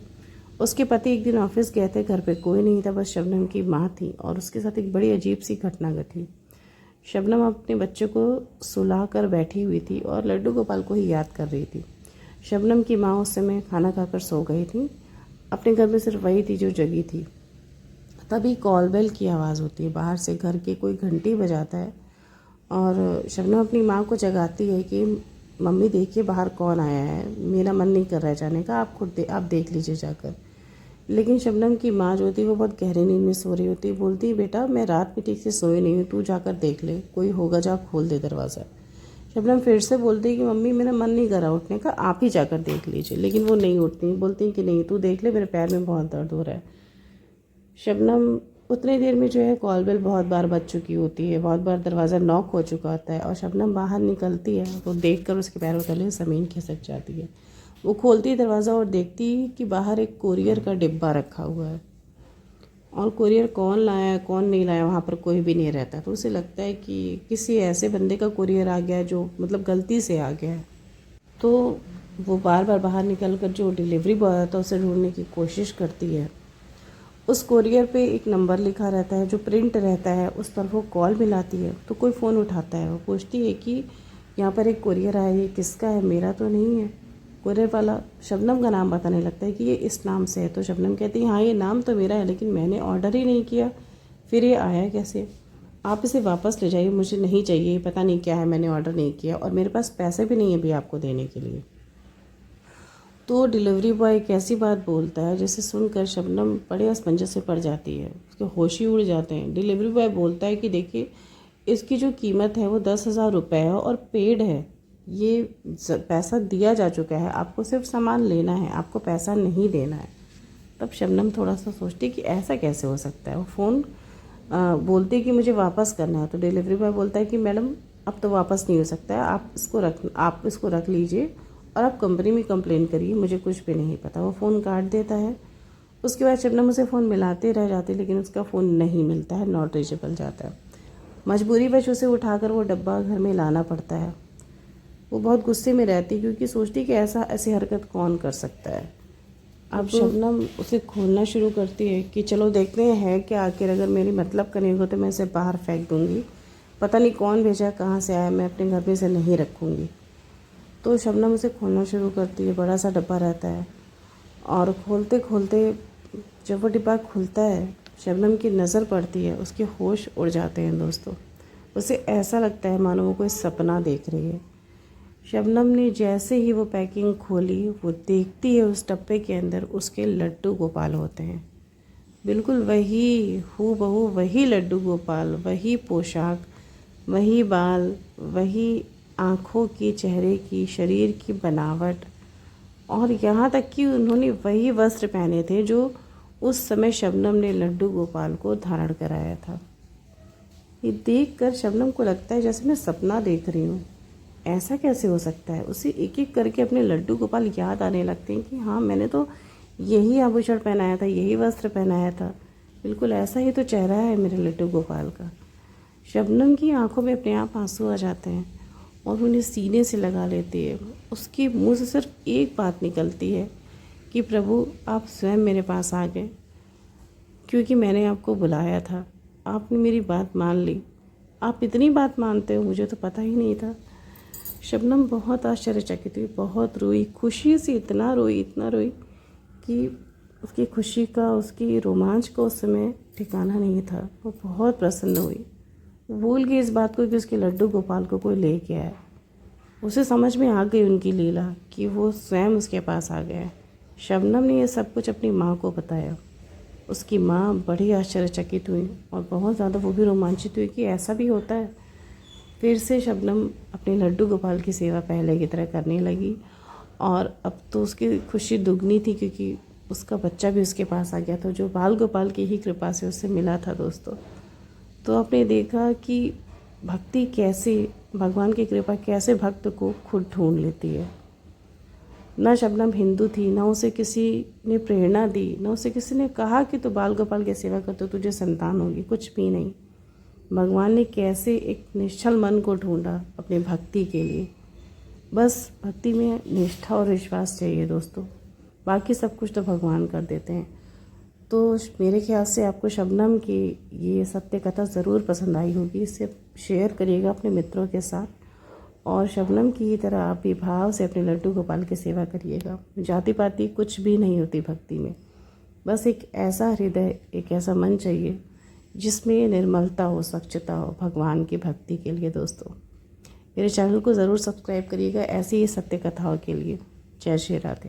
उसके पति एक दिन ऑफिस गए थे, घर पे कोई नहीं था, बस शबनम की माँ थी और उसके साथ एक बड़ी अजीब सी घटना घटी। शबनम अपने बच्चे को सुला कर बैठी हुई थी और लड्डू गोपाल को ही याद कर रही थी। शबनम की माँ उस समय खाना खाकर सो गई थी, अपने घर में सिर्फ वही थी जो जगी थी। तभी कॉल बेल की आवाज़ होती है, बाहर से घर की कोई घंटी बजाता है और शबनम अपनी माँ को जगाती है कि मम्मी देखिए बाहर कौन आया है, मेरा मन नहीं कर रहा है जाने का, आप देख लीजिए जाकर। लेकिन शबनम की माँ जो थी वो बहुत गहरी नींद में सो रही होती, बोलती बेटा मैं रात में ठीक से सोई नहीं हूँ, तू जाकर देख ले, कोई होगा जा खोल दे दरवाज़ा। शबनम फिर से बोलती कि मम्मी मेरा मन नहीं कर रहा उठने का, आप ही जाकर देख लीजिए। लेकिन वो नहीं उठती, बोलती कि नहीं तू देख ले, मेरे पैर में बहुत दर्द हो रहा है। शबनम उतनी देर में जो है कॉल बेल बहुत बार बज चुकी होती है, बहुत बार दरवाज़ा नॉक हो चुका होता है और शबनम बाहर निकलती है तो देखकर उसके पैरों तले ज़मीन खिसक जाती है। वो खोलती है दरवाज़ा और देखती कि बाहर एक कोरियर का डिब्बा रखा हुआ है और कोरियर कौन लाया है कौन नहीं लाया वहाँ पर कोई भी नहीं रहता। तो उसे लगता है कि किसी ऐसे बंदे का कोरियर आ गया जो मतलब गलती से आ गया है। तो वो बार बार बाहर निकल कर जो डिलीवरी बॉय होता है उसे ढूंढने की कोशिश करती है। उस कोरियर पे एक नंबर लिखा रहता है जो प्रिंट रहता है, उस पर वो कॉल मिलाती है तो कोई फ़ोन उठाता है। वो पूछती है कि यहाँ पर एक कोरियर आया, ये किसका है, मेरा तो नहीं है। कोरियर वाला शबनम का नाम बताने लगता है कि ये इस नाम से है। तो शबनम कहती है हाँ ये नाम तो मेरा है लेकिन मैंने ऑर्डर ही नहीं किया, फिर ये आया कैसे। आप इसे वापस ले जाइए, मुझे नहीं चाहिए, पता नहीं क्या है, मैंने ऑर्डर नहीं किया और मेरे पास पैसे भी नहीं है अभी आपको देने के लिए। तो डिलीवरी बॉय एक ऐसी बात बोलता है जिसे सुनकर शबनम बड़े असमंजस से पड़ जाती है, उसके होश ही उड़ जाते हैं। डिलीवरी बॉय बोलता है कि देखिए, इसकी जो कीमत है वो 10,000 रुपये है और पेड है, ये पैसा दिया जा चुका है, आपको सिर्फ सामान लेना है, आपको पैसा नहीं देना है। तब शबनम थोड़ा सा सोचती कि ऐसा कैसे हो सकता है। वो फ़ोन बोलते कि मुझे वापस करना है, तो डिलीवरी बॉय बोलता है कि मैडम अब तो वापस नहीं हो सकता है, आप इसको रख लीजिए और आप कंपनी में कंप्लेन करिए, मुझे कुछ भी नहीं पता। वो फ़ोन काट देता है। उसके बाद शबनम उसे फ़ोन मिलाते रह जाती, लेकिन उसका फ़ोन नहीं मिलता है, नॉट रीचेबल जाता है। मजबूरीवश उसे उठाकर वो डब्बा घर में लाना पड़ता है। वो बहुत गुस्से में रहती क्योंकि सोचती कि ऐसी हरकत कौन कर सकता है। अब शबनम उसे खोलना शुरू करती है कि चलो देखते हैं कि आखिर अगर मेरी मतलब का नहीं हो तो मैं इसे बाहर फेंक दूँगी, पता नहीं कौन भेजा, कहाँ से आया, मैं अपने घर में इसे नहीं रखूँगी। तो शबनम उसे खोलना शुरू करती है। बड़ा सा डब्बा रहता है और खोलते खोलते जब वो डिब्बा खुलता है, शबनम की नज़र पड़ती है, उसके होश उड़ जाते हैं दोस्तों। उसे ऐसा लगता है मानो वो कोई सपना देख रही है। शबनम ने जैसे ही वो पैकिंग खोली, वो देखती है उस डब्बे के अंदर उसके लड्डू गोपाल होते हैं। बिल्कुल वही हूबहू वही लड्डू गोपाल, वही पोशाक, वही बाल, वही आँखों की, चेहरे की, शरीर की बनावट, और यहाँ तक कि उन्होंने वही वस्त्र पहने थे जो उस समय शबनम ने लड्डू गोपाल को धारण कराया था। ये देखकर शबनम को लगता है जैसे मैं सपना देख रही हूँ। ऐसा कैसे हो सकता है? उसे एक एक करके अपने लड्डू गोपाल याद आने लगते हैं कि हाँ, मैंने तो यही आभूषण पहनाया था, यही वस्त्र पहनाया था, बिल्कुल ऐसा ही तो चेहरा है मेरे लड्डू गोपाल का। शबनम की आंखों में अपने आप आंसू आ जाते हैं और उन्हें सीने से लगा लेती है। उसके मुंह से सिर्फ एक बात निकलती है कि प्रभु, आप स्वयं मेरे पास आ गए, क्योंकि मैंने आपको बुलाया था, आपने मेरी बात मान ली। आप इतनी बात मानते हो, मुझे तो पता ही नहीं था। शबनम बहुत आश्चर्यचकित हुई, बहुत रोई, खुशी से इतना रोई कि उसकी खुशी का, उसकी रोमांच का उस समय ठिकाना नहीं था। वो बहुत प्रसन्न हुई, भूल गई इस बात को कि उसके लड्डू गोपाल को कोई ले गया है। उसे समझ में आ गई उनकी लीला कि वो स्वयं उसके पास आ गया है। शबनम ने यह सब कुछ अपनी माँ को बताया। उसकी माँ बड़ी आश्चर्यचकित हुई और बहुत ज़्यादा वो भी रोमांचित हुई कि ऐसा भी होता है। फिर से शबनम अपने लड्डू गोपाल की सेवा पहले की तरह करने लगी और अब तो उसकी खुशी दुगनी थी क्योंकि उसका बच्चा भी उसके पास आ गया था, जो बाल गोपाल की ही कृपा से उससे मिला था दोस्तों। तो आपने देखा कि भक्ति कैसे, भगवान की कृपा कैसे भक्त को खुद ढूंढ लेती है। ना शबनम हिंदू थी, ना उसे किसी ने प्रेरणा दी, ना उसे किसी ने कहा कि तू बाल गोपाल की सेवा कर तो तुझे संतान होगी, कुछ भी नहीं। भगवान ने कैसे एक निश्चल मन को ढूंढा अपने भक्ति के लिए। बस भक्ति में निष्ठा और विश्वास चाहिए दोस्तों, बाकी सब कुछ तो भगवान कर देते हैं। तो मेरे ख्याल से आपको शबनम की ये सत्य कथा ज़रूर पसंद आई होगी। इसे शेयर करिएगा अपने मित्रों के साथ और शबनम की ही तरह आप भी भाव से अपने लड्डू गोपाल की सेवा करिएगा। जाति पाति कुछ भी नहीं होती भक्ति में, बस एक ऐसा हृदय, एक ऐसा मन चाहिए जिसमें निर्मलता हो, स्वच्छता हो भगवान की भक्ति के लिए। दोस्तों, मेरे चैनल को ज़रूर सब्सक्राइब करिएगा ऐसी ही सत्य कथाओं के लिए। जय श्री राधे।